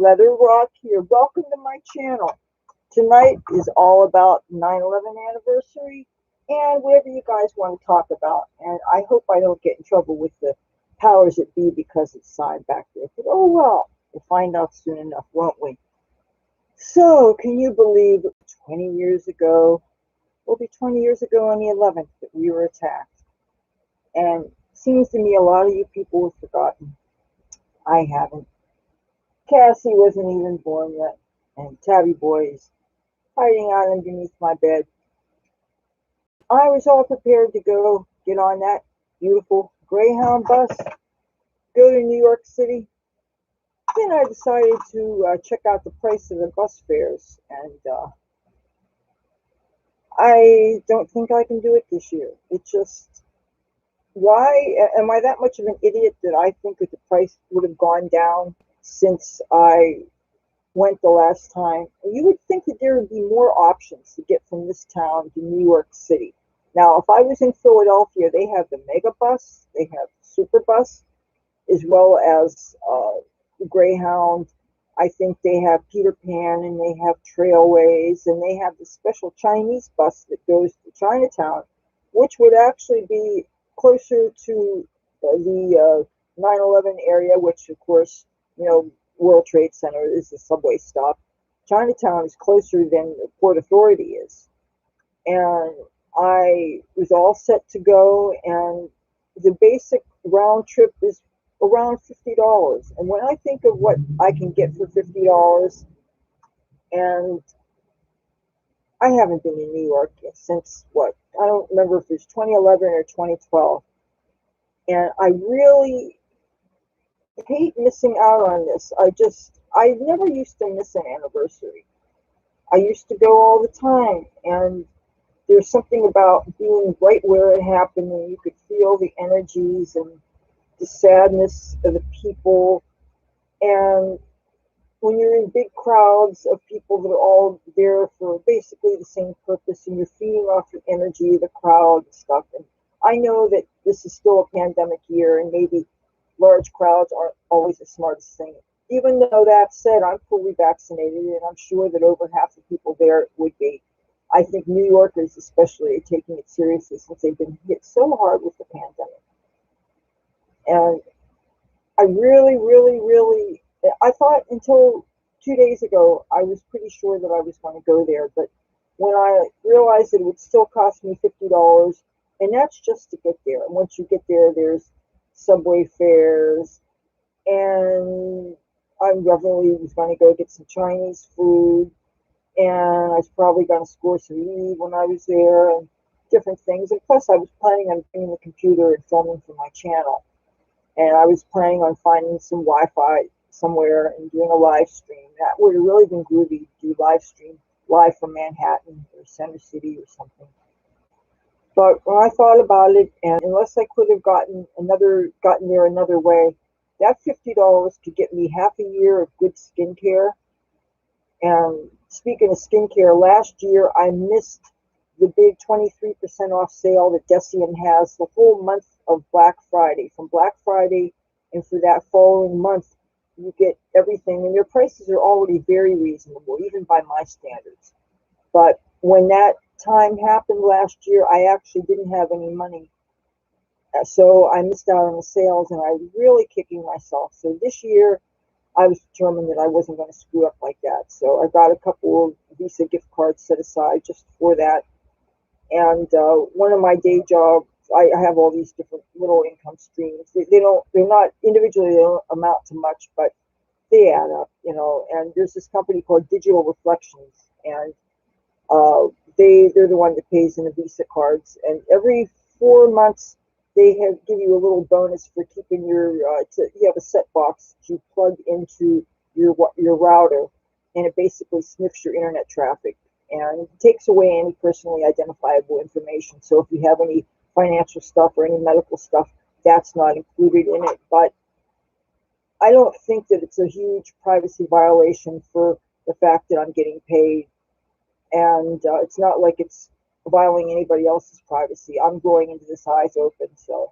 Leather Rokk here. Welcome to my channel. Tonight is all about 9/11 anniversary and whatever you guys want to talk about. And I hope I don't get in trouble with the powers that be because it's signed back there. But oh well, we'll find out soon enough, won't we? So, can you believe 20 years ago, it'll be 20 years ago on the 11th that we were attacked? And it seems to me a lot of you people have forgotten. I haven't. Cassie wasn't even born yet, and Tabby Boy is hiding out underneath my bed. I was all prepared to go get on that beautiful Greyhound bus, go to New York City. Then I decided to check out the price of the bus fares, and I don't think I can do it this year. It just, why am I that much of an idiot that I think that the price would have gone down since I went the last time? You would think that there would be more options to get from this town to New York City. Now, if I was in Philadelphia, they have the Mega Bus, they have Super Bus, as well as Greyhound. I think they have Peter Pan, and they have Trailways, and they have the special Chinese bus that goes to Chinatown, which would actually be closer to the 9/11 area, which, of course, you know, World Trade Center is the subway stop. Chinatown is closer than the Port Authority is. And I was all set to go, and the basic round trip is around $50. And when I think of what I can get for $50, and I haven't been in New York since what? I don't remember if it was 2011 or 2012. And I really hate missing out on this. I never used to miss an anniversary. I used to go all the time, and there's something about being right where it happened, and you could feel the energies and the sadness of the people. And when you're in big crowds of people that are all there for basically the same purpose, and you're feeding off the energy of the crowd and stuff. And I know that this is still a pandemic year, and maybe large crowds aren't always the smartest thing. Even though that said, I'm fully vaccinated, and I'm sure that over half the people there would be. I think New Yorkers especially are taking it seriously since they've been hit so hard with the pandemic. And I really, I thought until 2 days ago, I was pretty sure that I was going to go there. But when I realized that it would still cost me $50, and that's just to get there. And once you get there, there's subway fares, and I definitely was going to go get some Chinese food, and I was probably going to score some weed when I was there, and different things. And plus, I was planning on bringing the computer and filming for my channel. And I was planning on finding some Wi-Fi somewhere and doing a live stream. That would have really been groovy to do live stream live from Manhattan or Center City or something. But when I thought about it, and unless I could have gotten there another way, that $50 could get me half a year of good skincare. And speaking of skincare, last year I missed the big 23% off sale that Decium has the whole month of Black Friday. From Black Friday and for that following month, you get everything, and their prices are already very reasonable, even by my standards. But when that time happened last year, I actually didn't have any money. So I missed out on the sales, and I was really kicking myself. So this year, I was determined that I wasn't going to screw up like that. So I got a couple of Visa gift cards set aside just for that. And one of my day jobs, I have all these different little income streams. They're not individually, they don't amount to much, but they add up, you know. And there's this company called Digital Reflections, and they're the one that pays in the Visa cards. And every 4 months, they give you a little bonus for keeping your, you have a set box that you plug into your router, and it basically sniffs your internet traffic and takes away any personally identifiable information. So if you have any financial stuff or any medical stuff, that's not included in it. But I don't think that it's a huge privacy violation for the fact that I'm getting paid. And it's not like it's violating anybody else's privacy. I'm going into this eyes open. So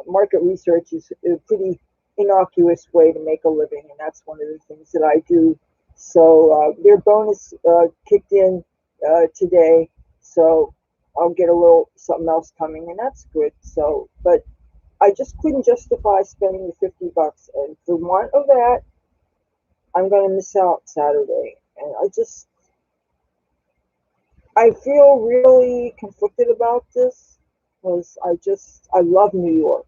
market research is pretty innocuous way to make a living, and that's one of the things that I do. So their bonus kicked in today, so I'll get a little something else coming, and that's good. So, but I just couldn't justify spending the $50, and for want of that, I'm going to miss out Saturday. And I feel really conflicted about this because I love New York.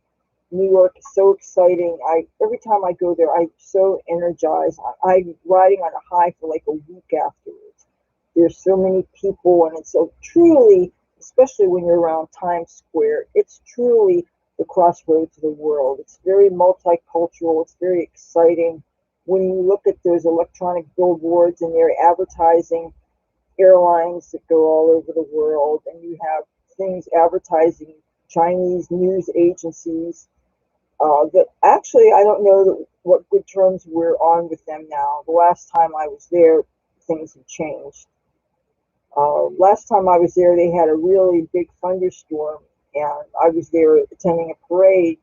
New York is so exciting. Every time I go there, I'm so energized. I'm riding on a high for like a week afterwards. There's so many people, and it's so truly, especially when you're around Times Square, it's truly the crossroads of the world. It's very multicultural. It's very exciting. When you look at those electronic billboards and they're advertising airlines that go all over the world, and you have things advertising Chinese news agencies that actually I don't know what good terms we're on with them now. The last time I was there, things have changed. Last time I was there, they had a really big thunderstorm, and I was there attending a parade,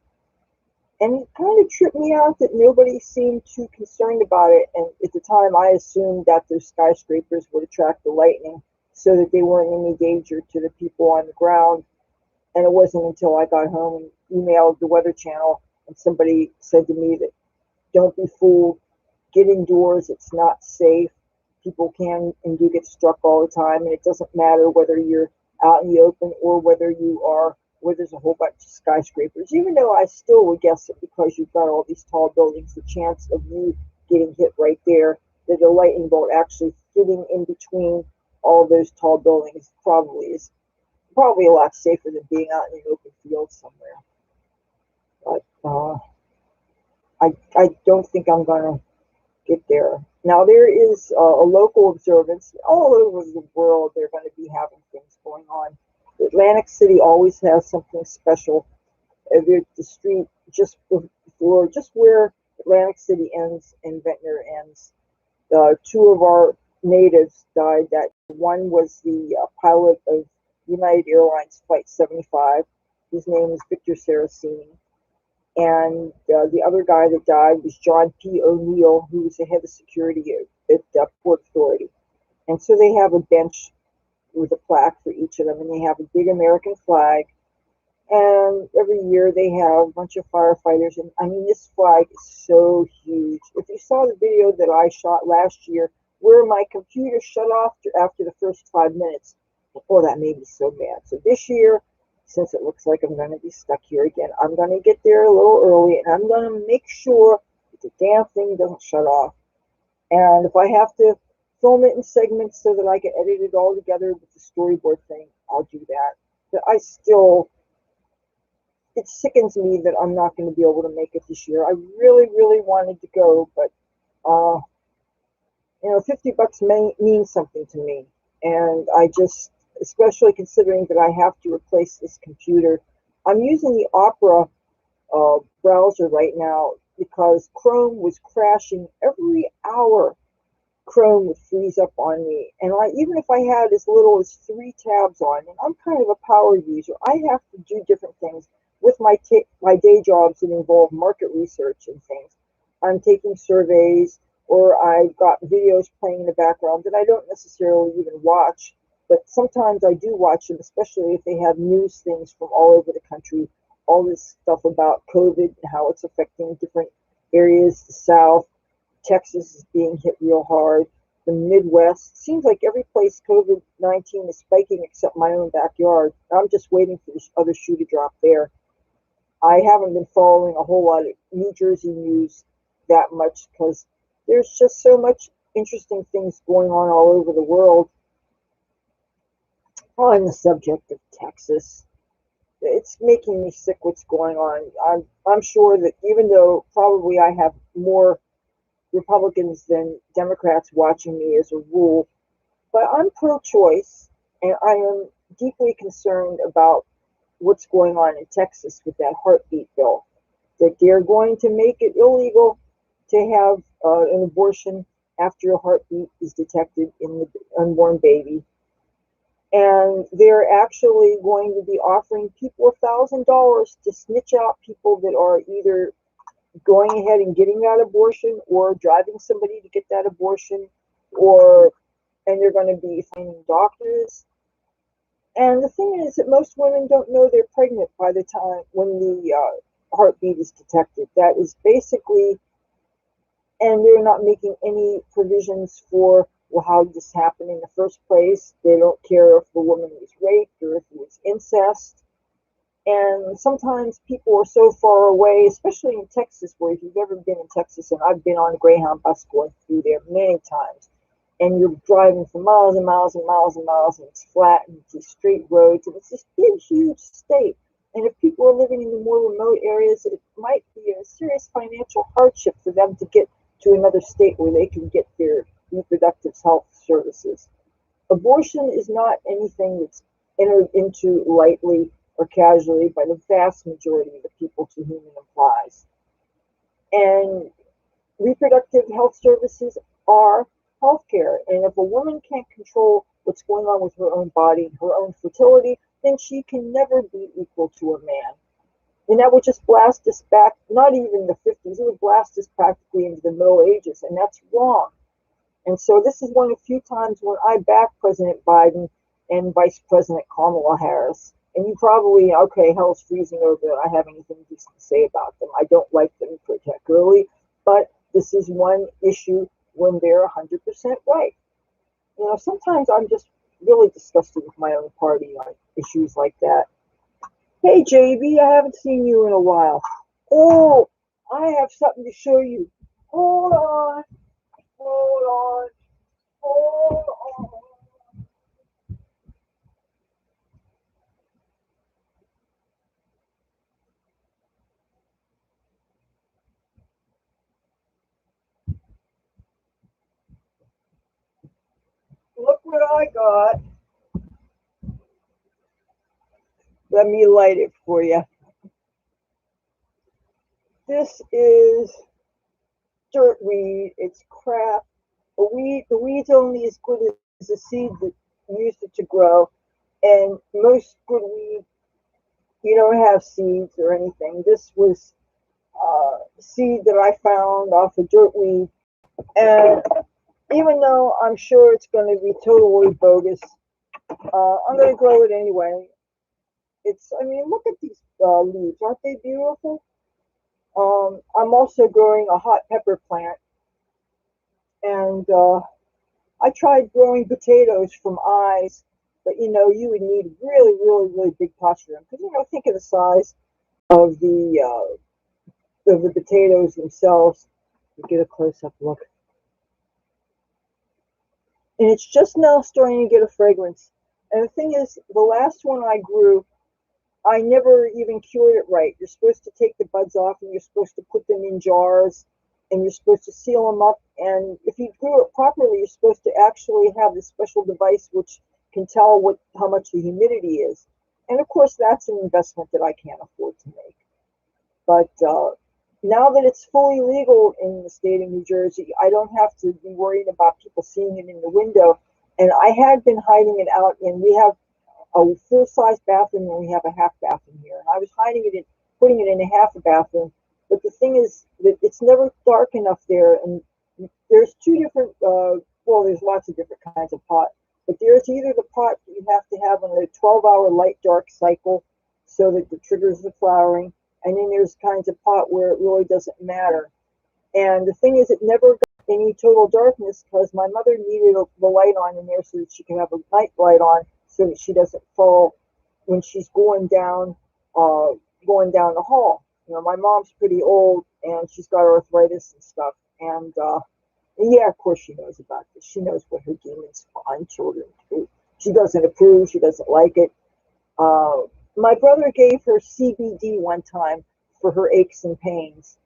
and it kind of tripped me out that nobody seemed too concerned about it. And at the time, I assumed that those skyscrapers would attract the lightning so that they weren't any danger to the people on the ground. And it wasn't until I got home and emailed the Weather Channel, and somebody said to me that don't be fooled, get indoors, it's not safe. People can and do get struck all the time, and it doesn't matter whether you're out in the open or whether you are where there's a whole bunch of skyscrapers. Even though I still would guess that because you've got all these tall buildings, the chance of you getting hit right there, that the lightning bolt actually fitting in between all those tall buildings is probably a lot safer than being out in an open field somewhere. But I don't think I'm gonna get there. Now there is a local observance all over the world. They're going to be having things going on. Atlantic City always has something special. The street just before, just where Atlantic City ends and Ventnor ends. Two of our natives died. That one was the pilot of United Airlines Flight 75. His name is Victor Saraceni. And the other guy that died was John P. O'Neill, who was the head of security at Port Authority. And so they have a bench with a plaque for each of them, and they have a big American flag. And every year they have a bunch of firefighters. And I mean, this flag is so huge. If you saw the video that I shot last year, where my computer shut off after the first 5 minutes, oh, that made me so mad. So this year, since it looks like I'm going to be stuck here again, I'm going to get there a little early, and I'm going to make sure that the damn thing doesn't shut off. And if I have to film it in segments so that I can edit it all together with the storyboard thing, I'll do that. But it sickens me that I'm not going to be able to make it this year. I really, really wanted to go, but $50 means something to me, and I just, especially considering that I have to replace this computer. I'm using the Opera browser right now because Chrome was crashing every hour. Chrome would freeze up on me, and even if I had as little as 3 tabs on, and I'm kind of a power user, I have to do different things with my day jobs that involve market research and things. I'm taking surveys, or I've got videos playing in the background that I don't necessarily even watch, but sometimes I do watch them, especially if they have news things from all over the country, all this stuff about COVID and how it's affecting different areas, the South. Texas is being hit real hard. The Midwest. Seems like every place COVID-19 is spiking except my own backyard. I'm just waiting for this other shoe to drop there. I haven't been following a whole lot of New Jersey news that much because there's just so much interesting things going on all over the world. On the subject of Texas, it's making me sick what's going on. I'm sure that even though probably I have more Republicans than Democrats watching me as a rule, but I'm pro-choice, and I am deeply concerned about what's going on in Texas with that heartbeat bill, that they're going to make it illegal to have an abortion after a heartbeat is detected in the unborn baby. And they're actually going to be offering people $1,000 to snitch out people that are either going ahead and getting that abortion or driving somebody to get that abortion, or and they're going to be finding doctors. And the thing is that most women don't know they're pregnant by the time when the heartbeat is detected. That is basically, and they're not making any provisions for, well, how did this happen in the first place. They don't care if the woman was raped or if it was incest. And sometimes people are so far away, especially in Texas, where if you've ever been in Texas, and I've been on a Greyhound bus going through there many times, and you're driving for miles and miles and miles and miles, and it's flat and it's straight roads, and it's this big, huge state. And if people are living in the more remote areas, it might be a serious financial hardship for them to get to another state where they can get their reproductive health services. Abortion is not anything that's entered into lightly or casually by the vast majority of the people to whom it applies. And reproductive health services are healthcare. And if a woman can't control what's going on with her own body, her own fertility, then she can never be equal to a man. And that would just blast us back, not even the 50s, it would blast us practically into the Middle Ages, and that's wrong. And so this is one of the few times when I back President Biden and Vice President Kamala Harris. And you probably, okay, hell's freezing over I have anything decent to say about them. I don't like them particularly, but this is one issue when they're 100% right. You know, sometimes I'm just really disgusted with my own party on issues like that. Hey, JB, I haven't seen you in a while. Oh, I have something to show you. Hold on, hold on, hold on. Look what I got. Let me light it for you. This is dirt weed. It's crap. The weed's only as good as the seed that used it to grow. And most good weed, you don't have seeds or anything. This was seed that I found off of dirt weed. And even though I'm sure it's going to be totally bogus, I'm going to grow it anyway. I mean, look at these leaves. Aren't they beautiful? I'm also growing a hot pepper plant, and I tried growing potatoes from eyes, but you know, you would need really, really, really big pots for them because you know, think of the size of the potatoes themselves. You get a close up look, and it's just now starting to get a fragrance. And the thing is, the last one I grew, I never even cured it right. You're supposed to take the buds off and you're supposed to put them in jars and you're supposed to seal them up. And if you grew it properly, you're supposed to actually have this special device which can tell how much the humidity is. And of course, that's an investment that I can't afford to make. But now that it's fully legal in the state of New Jersey, I don't have to be worried about people seeing it in the window. And I had been hiding it out, and we have a full-size bathroom and we have a half bathroom here. And I was hiding it in, putting it in a half a bathroom. But the thing is that it's never dark enough there. And there's two different, well, there's lots of different kinds of pot. But there's either the pot that you have to have on a 12-hour light-dark cycle so that it triggers the flowering. And then there's kinds of pot where it really doesn't matter. And the thing is, it never got any total darkness because my mother needed the light on in there so that she could have a night light on so that she doesn't fall when she's going down the hall. You know, my mom's pretty old and she's got arthritis and stuff. And yeah, of course she knows about this. She knows what her demons find children do. She doesn't approve. She doesn't like it. My brother gave her CBD one time for her aches and pains.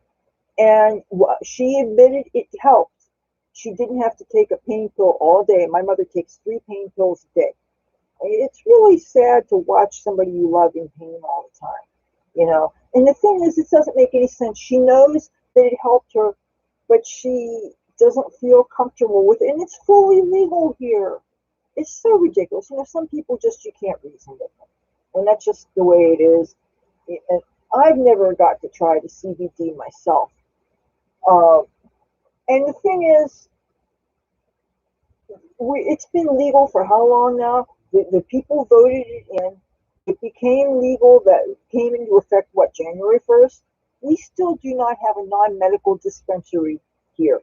And she admitted it helped. She didn't have to take a pain pill all day. My mother takes 3 pain pills a day. It's really sad to watch somebody you love in pain all the time, you know. And the thing is, it doesn't make any sense. She knows that it helped her, but she doesn't feel comfortable with it. And it's fully legal here. It's so ridiculous. You know, some people just, you can't reason with them. And that's just the way it is. And I've never got to try the CBD myself. Uh, and the thing is, it's been legal for how long now? The people voted it in. It became legal, that came into effect, what, January 1st? We still do not have a non-medical dispensary here.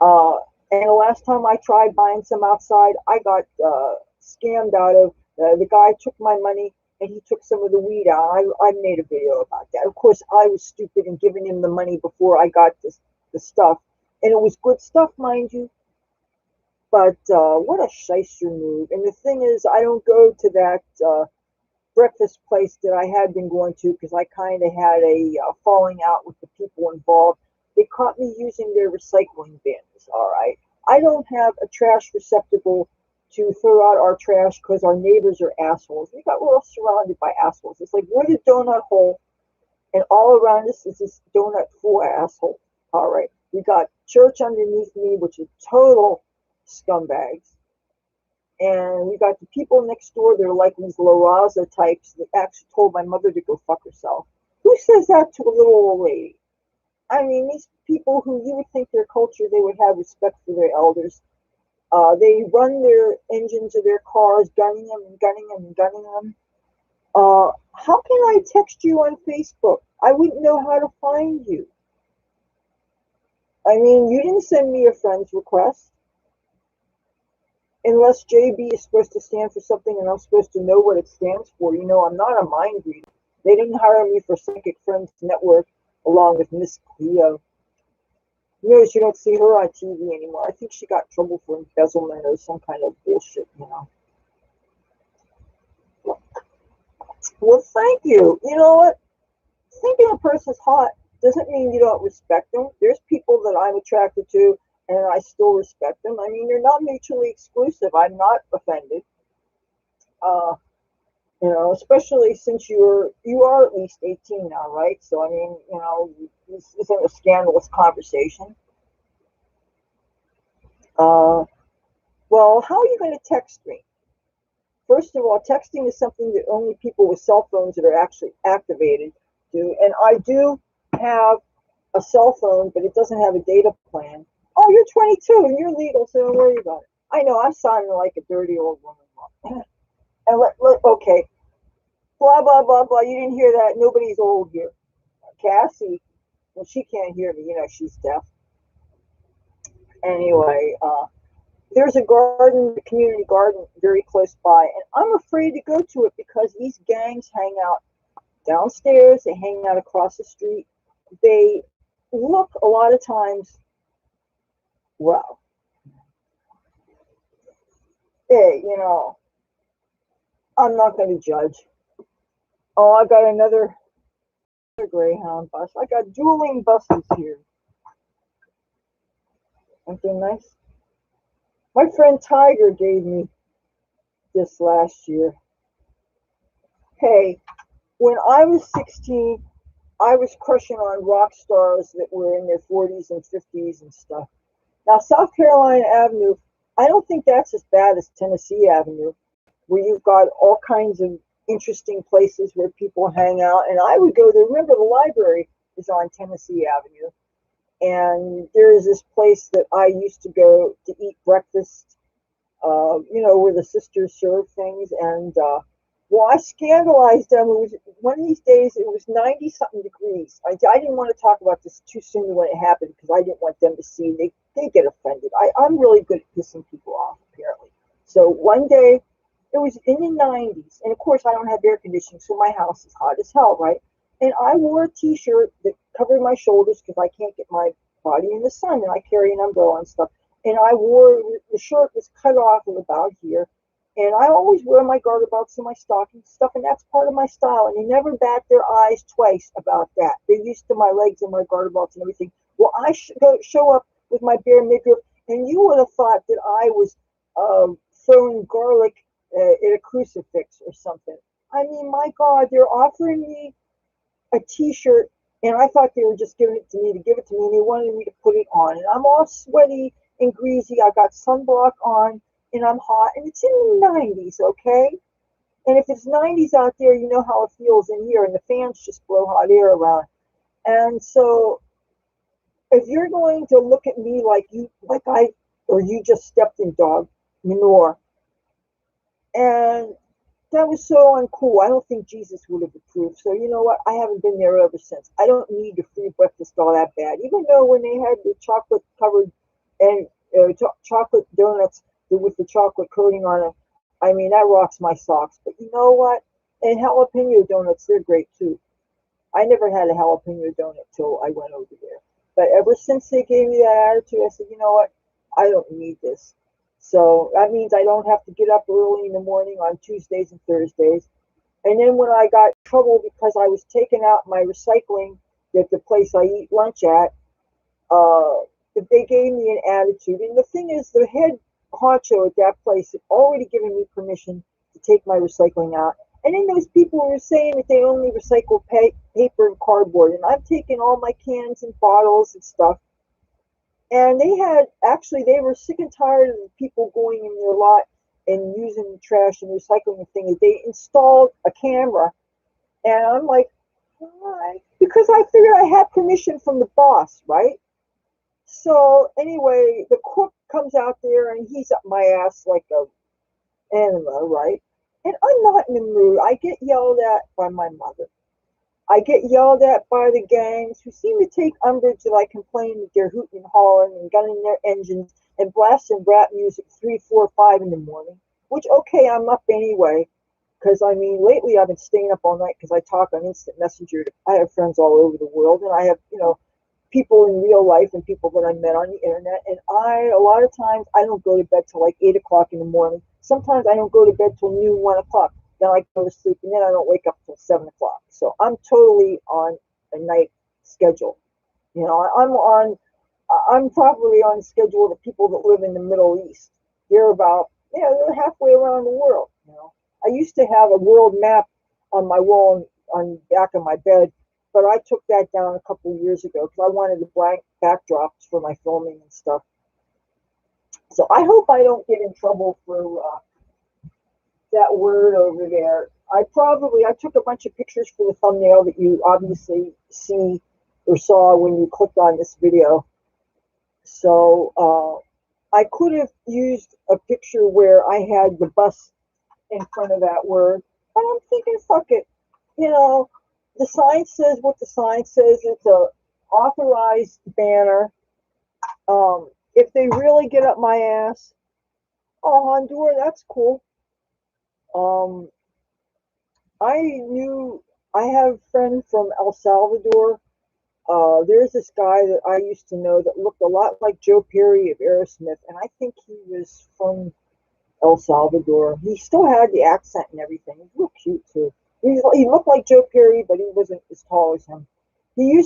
Uh, and the last time I tried buying some outside, I got scammed out of. The guy took my money and he took some of the weed out. I made a video about that. Of course, I was stupid in giving him the money before I got the stuff. And it was good stuff, mind you. But what a shyster move. And the thing is, I don't go to that breakfast place that I had been going to because I kind of had a falling out with the people involved. They caught me using their recycling bins, all right? I don't have a trash receptacle to throw out our trash because our neighbors are assholes. We're all surrounded by assholes. It's like we're the donut hole, and all around us is this donut full asshole. All right. We got church underneath me, which is total scumbags. And we got the people next door, they're like these La Raza types that actually told my mother to go fuck herself. Who says that to a little old lady? I mean, these people who you would think their culture, they would have respect for their elders. They run their engines of their cars, gunning them and gunning them and gunning them. How can I text you on Facebook? I wouldn't know how to find you. I mean, you didn't send me a friend's request. Unless JB is supposed to stand for something and I'm supposed to know what it stands for. You know, I'm not a mind reader. They didn't hire me for Psychic Friends Network along with Miss Cleo. You notice you don't see her on TV anymore. I think she got in trouble for embezzlement or some kind of bullshit, you know. Well, thank you. You know what? Thinking a person's hot doesn't mean you don't respect them. There's people that I'm attracted to and I still respect them. I mean, they're not mutually exclusive. I'm not offended. Uh, you know, especially since you are at least 18 now, right? So I mean, you know, this isn't a scandalous conversation. Uh, well, how are you going to text me? First of all, texting is something that only people with cell phones that are actually activated do, and I do have a cell phone, but it doesn't have a data plan. Oh, you're 22 and you're legal, so don't worry about it. I know I'm sounding like a dirty old woman. And okay, blah blah blah blah. You didn't hear that? Nobody's old here. Cassie, well, she can't hear me. You know, she's deaf. Anyway, there's a garden, a community garden, very close by, and I'm afraid to go to it because these gangs hang out downstairs. They hang out across the street. They look a lot of times, well, hey, you know, I'm not going to judge. Oh, I got another Greyhound bus. I got dueling buses here. Aren't they nice? My friend Tiger gave me this last year. Hey, when I was 16, I was crushing on rock stars that were in their 40s and 50s and stuff. Now, South Carolina Avenue, I don't think that's as bad as Tennessee Avenue, where you've got all kinds of interesting places where people hang out. And I would go there. Remember, the library is on Tennessee Avenue. And there is this place that I used to go to eat breakfast, you know, where the sisters serve things. And, well, I scandalized them. It was one of these days, it was 90 something degrees. I didn't want to talk about this too soon when it happened because I didn't want them to see. They get offended. I'm really good at pissing people off, apparently. So one day, it was in the 90s. And of course, I don't have air conditioning, so my house is hot as hell, right? And I wore a t-shirt that covered my shoulders because I can't get my body in the sun, and I carry an umbrella and stuff. And I wore, the shirt was cut off of about here. And I always wear my garter belts and my stockings stuff, and that's part of my style. And they never bat their eyes twice about that. They're used to my legs and my garter belts and everything. Well, I show up with my bare midriff, and you would have thought that I was throwing garlic at a crucifix or something. I mean, my God, they're offering me a t-shirt, and I thought they were just giving it to me to give it to me, and they wanted me to put it on. And I'm all sweaty and greasy. I got sunblock on, and I'm hot, and it's in the 90s, okay? And if it's 90s out there, you know how it feels in here, and the fans just blow hot air around. And so if you're going to look at me or you just stepped in dog manure, and that was so uncool. I don't think Jesus would have approved. So you know what? I haven't been there ever since. I don't need the free breakfast all that bad. Even though when they had the chocolate covered and chocolate donuts with the chocolate coating on it, I mean that rocks my socks. But you know what? And jalapeno donuts, they're great too. I never had a jalapeno donut till I went over there. But ever since they gave me that attitude, I said, you know what? I don't need this. So that means I don't have to get up early in the morning on Tuesdays and Thursdays. And then when I got in trouble because I was taking out my recycling at the place I eat lunch at, uh, they gave me an attitude. And the thing is, the head honcho at that place had already given me permission to take my recycling out. And then those people were saying that they only recycle paper and cardboard. And I'm taking all my cans and bottles and stuff. And they were sick and tired of the people going in their lot and using the trash and recycling the thing. They installed a camera. And I'm like, why? Because I figured I had permission from the boss, right? So anyway, the cook comes out there and he's up my ass like a anima, right? And I'm not in the mood. I get yelled at by my mother. I get yelled at by the gangs who seem to take umbrage that I complain that they're hooting and hollering and gunning their engines and blasting rap music 3, 4, 5 in the morning. Which, okay, I'm up anyway. Because, I mean, lately I've been staying up all night because I talk on instant messenger. I have friends all over the world, and I have, people in real life and people that I met on the internet. And a lot of times, I don't go to bed till like 8 o'clock in the morning. Sometimes I don't go to bed till noon, 1 o'clock. Then I go to sleep, and then I don't wake up till 7 o'clock. So I'm totally on a night schedule. I'm probably on schedule with the people that live in the Middle East. They're halfway around the world. I used to have a world map on my wall on the back of my bed, but I took that down a couple of years ago because I wanted the blank backdrops for my filming and stuff. So I hope I don't get in trouble for that word over there. I took a bunch of pictures for the thumbnail that you obviously see or saw when you clicked on this video. So I could have used a picture where I had the bus in front of that word, but I'm thinking, fuck it. The sign says what the sign says. It's a authorized banner. If they really get up my ass, oh, Honduras, that's cool. I have a friend from El Salvador. There's this guy that I used to know that looked a lot like Joe Perry of Aerosmith, and I think he was from El Salvador. He still had the accent and everything. He's real cute too. He looked like Joe Perry, but he wasn't as tall as him. He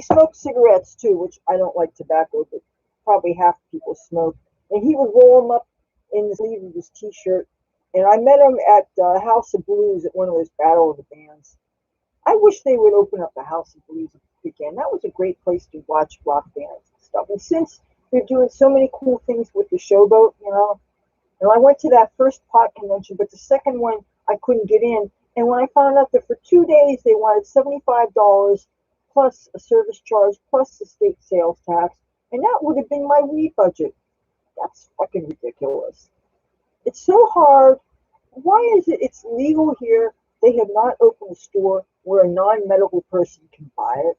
smoked cigarettes too, which I don't like tobacco, but probably half the people smoke. And he would roll them up in the sleeve of his t-shirt. And I met him at House of Blues at one of those Battle of the Bands. I wish they would open up the House of Blues again. That was a great place to watch rock bands and stuff. And since they're doing so many cool things with the Showboat, and I went to that first pot convention, but the second one I couldn't get in. And when I found out that for 2 days they wanted $75 plus a service charge plus the state sales tax, and that would have been my weed budget. That's fucking ridiculous. It's so hard. Why is it's legal here? They have not opened a store where a non-medical person can buy it.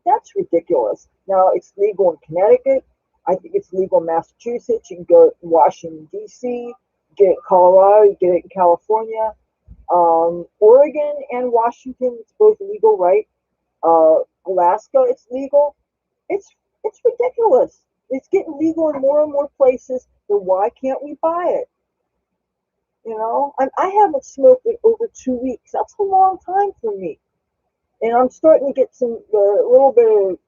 That's ridiculous. Now, it's legal in Connecticut. I think it's legal in Massachusetts. You can go to Washington, D.C., get it in Colorado, you get it in California. Oregon and Washington, it's both legal, right? Alaska, it's legal. It's ridiculous. It's getting legal in more and more places. Then why can't we buy it? I haven't smoked in over 2 weeks. That's a long time for me. And I'm starting to get some a little bit of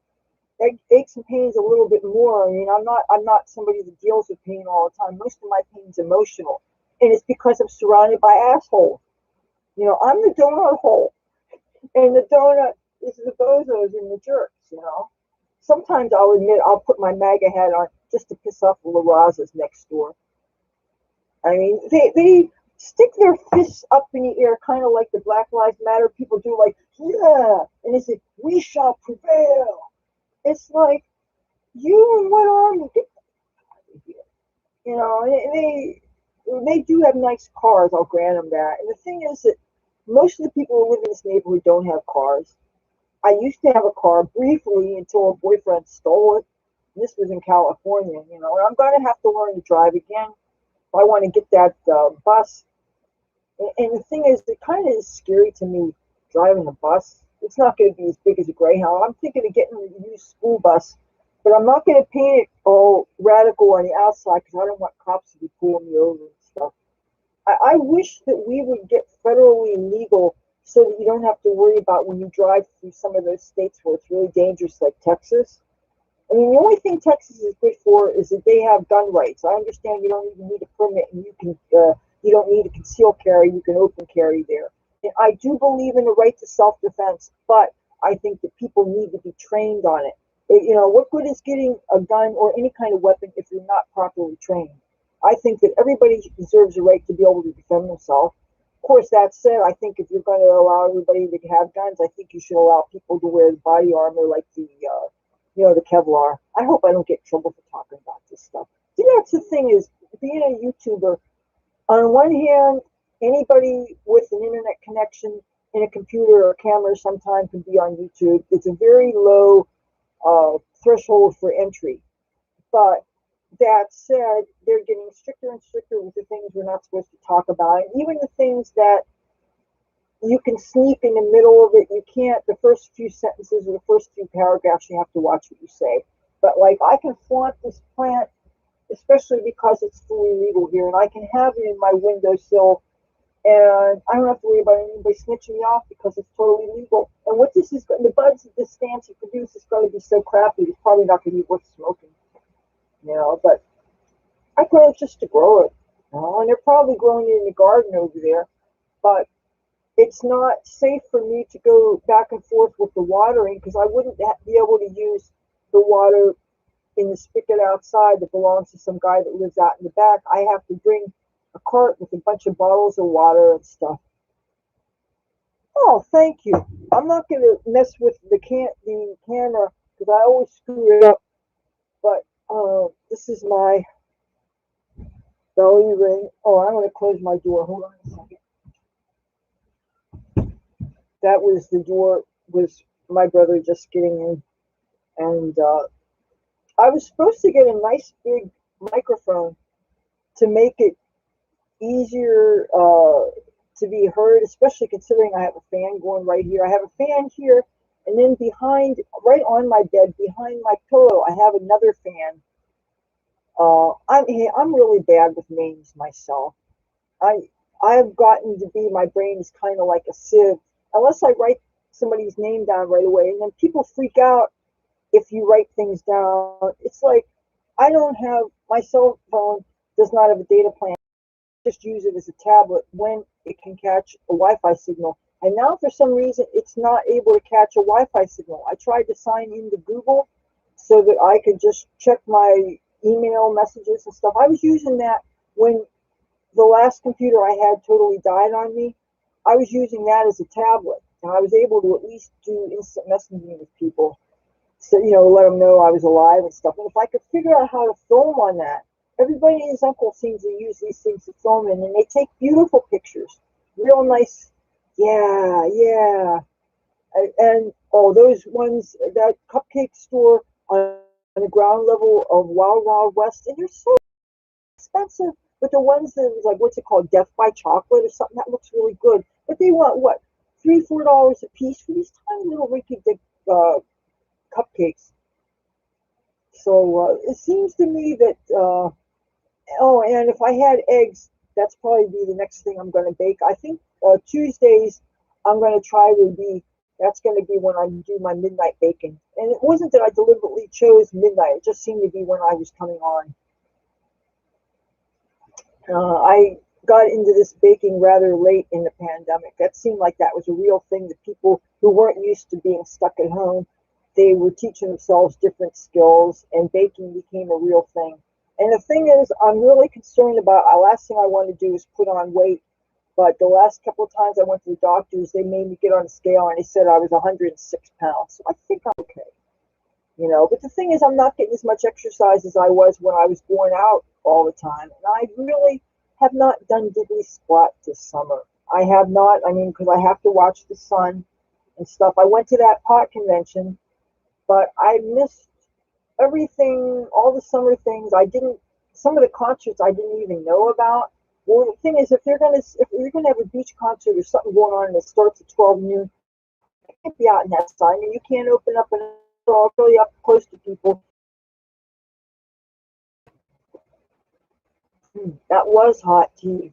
aches and pains a little bit more. I mean, I'm not somebody that deals with pain all the time. Most of my pain is emotional, and it's because I'm surrounded by assholes. I'm the donut hole, and the donut is the bozos and the jerks. Sometimes I'll admit I'll put my MAGA hat on just to piss off the La Razas next door. I mean, they stick their fists up in the air, kind of like the Black Lives Matter people do, like, yeah, and they say, we shall prevail. It's like, You and what army? Get out of here. You know, and they do have nice cars. I'll grant them that. And the thing is that most of the people who live in this neighborhood don't have cars. I used to have a car briefly until a boyfriend stole it. This was in California, you know, and I'm going to have to learn to drive again if I want to get that bus. And the thing is, it kind of is scary to me driving a bus. It's not going to be as big as a Greyhound. I'm thinking of getting a used school bus, but I'm not going to paint it all radical on the outside because I don't want cops to be pulling me over and stuff. I wish that we would get federally legal so that you don't have to worry about when you drive through some of those states where it's really dangerous, like Texas. I mean, the only thing Texas is good for is that they have gun rights. I understand you don't even need a permit, and you don't need a concealed carry. You can open carry there. And I do believe in the right to self-defense, but I think that people need to be trained on it. You know, what good is getting a gun or any kind of weapon if you're not properly trained? I think that everybody deserves a right to be able to defend themselves. Of course, that said, I think if you're going to allow everybody to have guns, I think you should allow people to wear the body armor like the Kevlar. I hope I don't get in trouble for talking about this stuff. See, that's the thing is, being a YouTuber, on one hand, anybody with an internet connection and a computer or a camera sometime can be on YouTube. It's a very low threshold for entry. But that said, they're getting stricter and stricter with the things we're not supposed to talk about. And even the things that you can sneak in the middle of it, you can't, the first few sentences or the first few paragraphs, you have to watch what you say. But like, I can flaunt this plant, especially because it's fully legal here, and I can have it in my windowsill, and I don't have to worry about anybody snitching me off because it's totally legal. And what this is, the buds that this fancy produce is going to be so crappy, it's probably not going to be worth smoking, you know. But I grow it just to grow it, you know, and they're probably growing it in the garden over there. But it's not safe for me to go back and forth with the watering because I wouldn't be able to use the water in the spigot outside that belongs to some guy that lives out in the back. I have to bring a cart with a bunch of bottles of water and stuff. Oh, thank you. I'm not going to mess with the camera because I always screw it up. But this is my belly ring. Oh, I'm going to close my door. Hold on a second. That was the door. Was my brother just getting in, and I was supposed to get a nice big microphone to make it easier to be heard, especially considering I have a fan going right here. I have a fan here, and then behind, right on my bed, behind my pillow, I have another fan. I'm really bad with names myself. I I've gotten to be, my brain is kind of like a sieve. Unless I write somebody's name down right away, and then people freak out if you write things down. It's like I don't have, my cell phone does not have a data plan. Just use it as a tablet when it can catch a Wi-Fi signal. And now for some reason it's not able to catch a Wi-Fi signal. I tried to sign into Google so that I could just check my email messages and stuff. I was using that when the last computer I had totally died on me. I was using that as a tablet, and I was able to at least do instant messaging with people. So, let them know I was alive and stuff. And if I could figure out how to film on that, everybody and his uncle seems to use these things to film in, and they take beautiful pictures, real nice. Yeah, yeah. And oh, those ones, that cupcake store on the ground level of Wild Wild West, and they're so expensive. But the ones that was like, what's it called, Death by Chocolate or something, that looks really good. But they want what, $3, $4 a piece for these tiny little rinky-dink cupcakes. So it seems to me that, oh, and if I had eggs, that's probably be the next thing I'm going to bake. I think Tuesdays, I'm going to try to be, that's going to be when I do my midnight baking. And it wasn't that I deliberately chose midnight, it just seemed to be when I was coming on. I got into this baking rather late in the pandemic. That seemed like that was a real thing that people who weren't used to being stuck at home, they were teaching themselves different skills, and baking became a real thing. And the thing is, I'm really concerned about, the last thing I want to do is put on weight. But the last couple of times I went to the doctors, they made me get on a scale, and they said I was 106 pounds. So I think I'm okay. you know. But the thing is, I'm not getting as much exercise as I was when I was going out all the time. And I really have not done diddly squat this summer. I have not, I mean, because I have to watch the sun and stuff. I went to that pot convention, but I missed everything, all the summer things. I didn't, some of the concerts I didn't even know about. Well, the thing is, if you're gonna have a beach concert or something going on and it starts at 12 noon, you can't be out in that sun, and you can't open up and all really up close to people. That was hot tea.